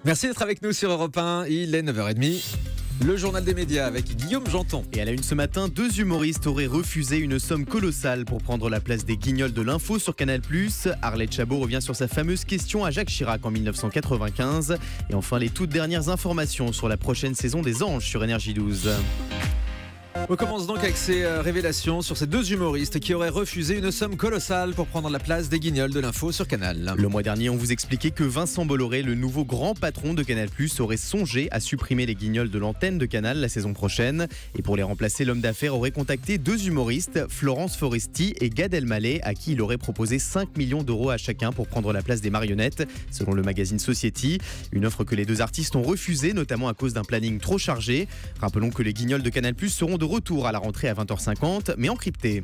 Merci d'être avec nous sur Europe 1. Il est 9h30. Le journal des médias avec Guillaume Janton. Et à la une ce matin, 2 humoristes auraient refusé une somme colossale pour prendre la place des Guignols de l'info sur Canal+. Arlette Chabot revient sur sa fameuse question à Jacques Chirac en 1995. Et enfin, les toutes dernières informations sur la prochaine saison des Anges sur Énergie 12. On commence donc avec ces révélations sur ces 2 humoristes qui auraient refusé une somme colossale pour prendre la place des Guignols de l'info sur Canal. Le mois dernier, on vous expliquait que Vincent Bolloré, le nouveau grand patron de Canal+, aurait songé à supprimer les Guignols de l'antenne de Canal la saison prochaine. Et pour les remplacer, l'homme d'affaires aurait contacté 2 humoristes, Florence Foresti et Gad Elmaleh, à qui il aurait proposé 5 millions d'euros à chacun pour prendre la place des marionnettes, selon le magazine Society. Une offre que les 2 artistes ont refusée, notamment à cause d'un planning trop chargé. Rappelons que les Guignols de Canal+ seront de retour à la rentrée à 20h50, mais encrypté.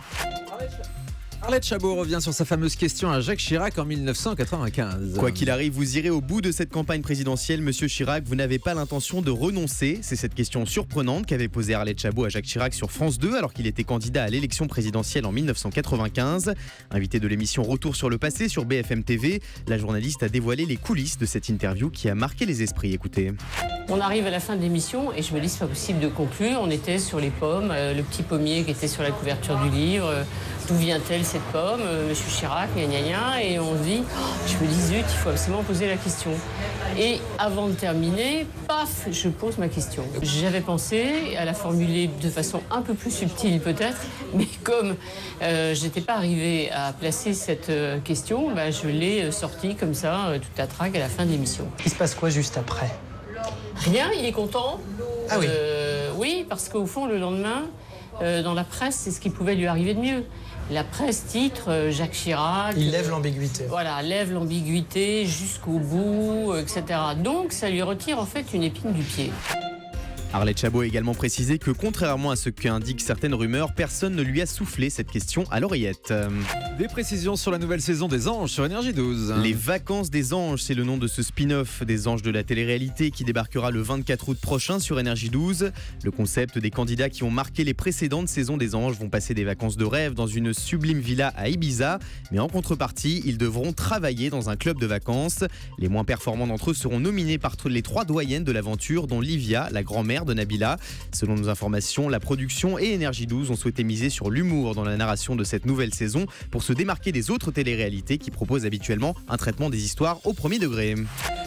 Arlette Chabot revient sur sa fameuse question à Jacques Chirac en 1995. Quoi qu'il arrive, vous irez au bout de cette campagne présidentielle, Monsieur Chirac. Vous n'avez pas l'intention de renoncer. C'est cette question surprenante qu'avait posée Arlette Chabot à Jacques Chirac sur France 2 alors qu'il était candidat à l'élection présidentielle en 1995. Invité de l'émission Retour sur le passé sur BFM TV, la journaliste a dévoilé les coulisses de cette interview qui a marqué les esprits. Écoutez. On arrive à la fin de l'émission et je me dis c'est pas possible de conclure. On était sur les pommes, le petit pommier qui était sur la couverture du livre. D'où vient-elle cette pomme, Monsieur Chirac, gna gna gna. Et on se dit, je me dis zut, il faut absolument poser la question. Et avant de terminer, paf, je pose ma question. J'avais pensé à la formuler de façon un peu plus subtile peut-être, mais comme je n'étais pas arrivée à placer cette question, je l'ai sortie comme ça, tout à trac à la fin de l'émission. Il se passe quoi juste après ? Rien, il est content. Ah oui. Oui, parce qu'au fond, le lendemain, dans la presse, c'est ce qui pouvait lui arriver de mieux. La presse titre Jacques Chirac. Il lève l'ambiguïté. Voilà, lève l'ambiguïté jusqu'au bout, etc. Donc, ça lui retire en fait une épine du pied. Arlette Chabot a également précisé que contrairement à ce qu'indiquent certaines rumeurs, personne ne lui a soufflé cette question à l'oreillette. Des précisions sur la nouvelle saison des Anges sur Énergie 12. Les vacances des Anges, c'est le nom de ce spin-off des Anges de la télé-réalité qui débarquera le 24 août prochain sur Énergie 12. Le concept des candidats qui ont marqué les précédentes saisons des Anges vont passer des vacances de rêve dans une sublime villa à Ibiza. Mais en contrepartie, ils devront travailler dans un club de vacances. Les moins performants d'entre eux seront nominés par les 3 doyennes de l'aventure, dont Livia, la grand-mère de Nabila. Selon nos informations, la production et Énergie 12 ont souhaité miser sur l'humour dans la narration de cette nouvelle saison pour se démarquer des autres téléréalités qui proposent habituellement un traitement des histoires au premier degré.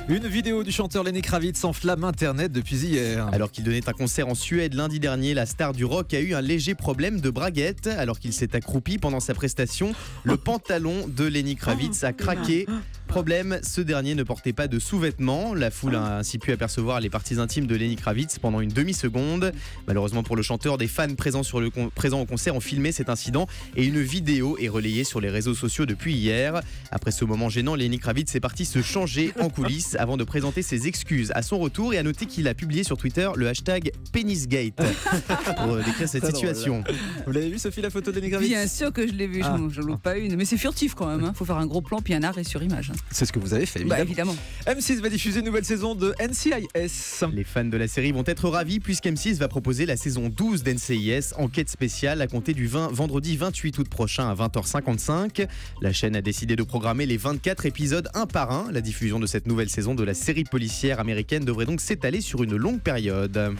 Une vidéo du chanteur Lenny Kravitz enflamme Internet depuis hier. Alors qu'il donnait un concert en Suède lundi dernier, la star du rock a eu un léger problème de braguette. Alors qu'il s'est accroupi pendant sa prestation, le pantalon de Lenny Kravitz a craqué. Problème, ce dernier ne portait pas de sous-vêtements. La foule a ainsi pu apercevoir les parties intimes de Lenny Kravitz pendant une demi-seconde. Malheureusement pour le chanteur, des fans présents au concert ont filmé cet incident et une vidéo est relayée sur les réseaux sociaux depuis hier. Après ce moment gênant, Lenny Kravitz est parti se changer en coulisses avant de présenter ses excuses à son retour et à noter qu'il a publié sur Twitter le hashtag Penisgate pour décrire cette situation. Vous l'avez vu, Sophie, la photo de Lenny Kravitz ? Bien sûr que je l'ai vu, je loupe pas une. Mais c'est furtif quand même, faut faire un gros plan puis un arrêt sur image. C'est ce que vous avez fait, évidemment. M6 va diffuser une nouvelle saison de NCIS. Les fans de la série vont être ravis puisqu'M6 va proposer la saison 12 d'NCIS, enquête spéciale à compter du vendredi 28 août prochain à 20h55. La chaîne a décidé de programmer les 24 épisodes un par un. La diffusion de cette nouvelle saison de la série policière américaine devrait donc s'étaler sur une longue période.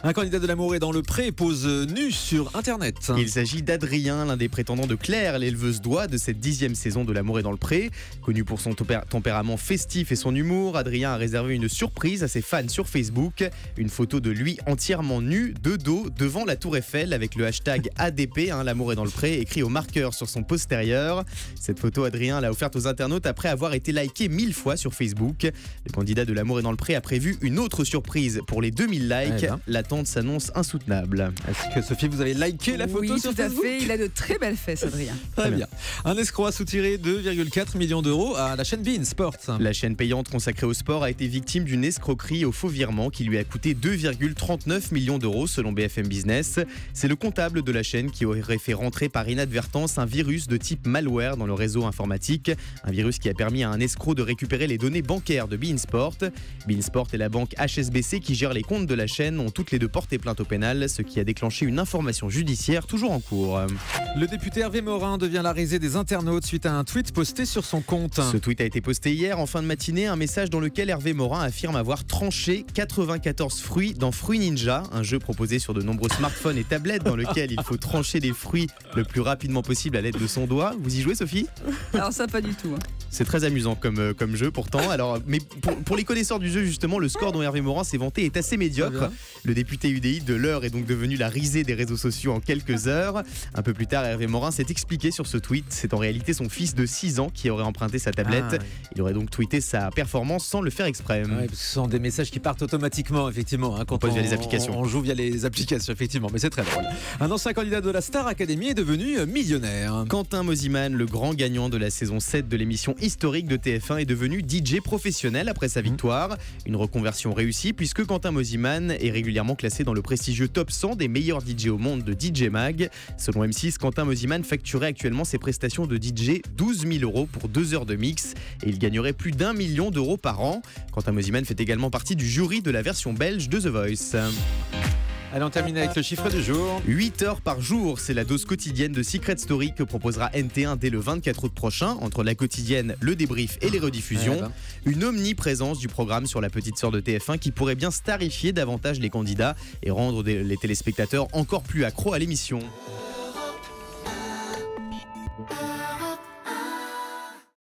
Un candidat de l'amour est dans le pré pose nu sur Internet. Il s'agit d'Adrien, l'un des prétendants de Claire, l'éleveuse d'oies de cette 10e saison de L'amour est dans le pré. Connu pour son tempérament festif et son humour, Adrien a réservé une surprise à ses fans sur Facebook. Une photo de lui entièrement nu, de dos, devant la tour Eiffel avec le hashtag ADP, L'amour est dans le pré, écrit au marqueur sur son postérieur. Cette photo, Adrien l'a offerte aux internautes après avoir été liké 1000 fois sur Facebook. Le candidat de L'amour est dans le pré a prévu une autre surprise pour les 2000 likes. L'attente s'annonce insoutenable. Est-ce que Sophie, vous avez liké la photo sur Facebook ? Oui, tout à fait. Il a de très belles fesses, Adrien. Très bien. Un escroc a soutiré 2,4 millions d'euros à la chaîne beIN Sport. La chaîne payante consacrée au sport a été victime d'une escroquerie au faux virement qui lui a coûté 2,39 millions d'euros selon BFM Business. C'est le comptable de la chaîne qui aurait fait rentrer par inadvertance un virus de type malware dans le réseau informatique. Un virus qui a permis à un escroc de récupérer les données bancaires de beIN Sport. beIN Sport et la banque HSBC qui gère les comptes de la chaîne ont toutes les tenté de porter plainte au pénal, ce qui a déclenché une information judiciaire toujours en cours. Le député Hervé Morin devient la risée des internautes suite à un tweet posté sur son compte. Ce tweet a été posté hier en fin de matinée, un message dans lequel Hervé Morin affirme avoir tranché 94 fruits dans Fruit Ninja, un jeu proposé sur de nombreux smartphones et tablettes dans lequel il faut trancher des fruits le plus rapidement possible à l'aide de son doigt. Vous y jouez, Sophie ? Alors ça, pas du tout. C'est très amusant comme jeu pourtant. Alors, mais pour les connaisseurs du jeu, justement, le score dont Hervé Morin s'est vanté est assez médiocre. Le député UDI de l'Eure est donc devenu la risée des réseaux sociaux en quelques heures. Un peu plus tard, Hervé Morin s'est expliqué sur ce tweet. C'est en réalité son fils de 6 ans qui aurait emprunté sa tablette. Il aurait donc tweeté sa performance sans le faire exprès. Ouais, parce que ce sont des messages qui partent automatiquement, effectivement, quand on via les applications. On joue via les applications, effectivement, mais c'est très drôle. Un ancien candidat de la Star Academy est devenu millionnaire. Quentin Mosimann, le grand gagnant de la saison 7 de l'émission historique de TF1, est devenu DJ professionnel après sa victoire. Une reconversion réussie puisque Quentin Mosimann est régulièrement classé dans le prestigieux top 100 des meilleurs DJ au monde de DJ Mag. Selon M6, Quentin Mosimann facturait actuellement ses prestations de DJ 12 000 € pour 2 heures de mix et il gagnerait plus d'1 million d'euros par an. Quentin Mosimann fait également partie du jury de la version belge de The Voice. Allez, on termine avec le chiffre du jour. 8 heures par jour, c'est la dose quotidienne de Secret Story que proposera NT1 dès le 24 août prochain, entre la quotidienne, le débrief et les rediffusions. Une omniprésence du programme sur la petite sœur de TF1 qui pourrait bien starifier davantage les candidats et rendre les téléspectateurs encore plus accros à l'émission.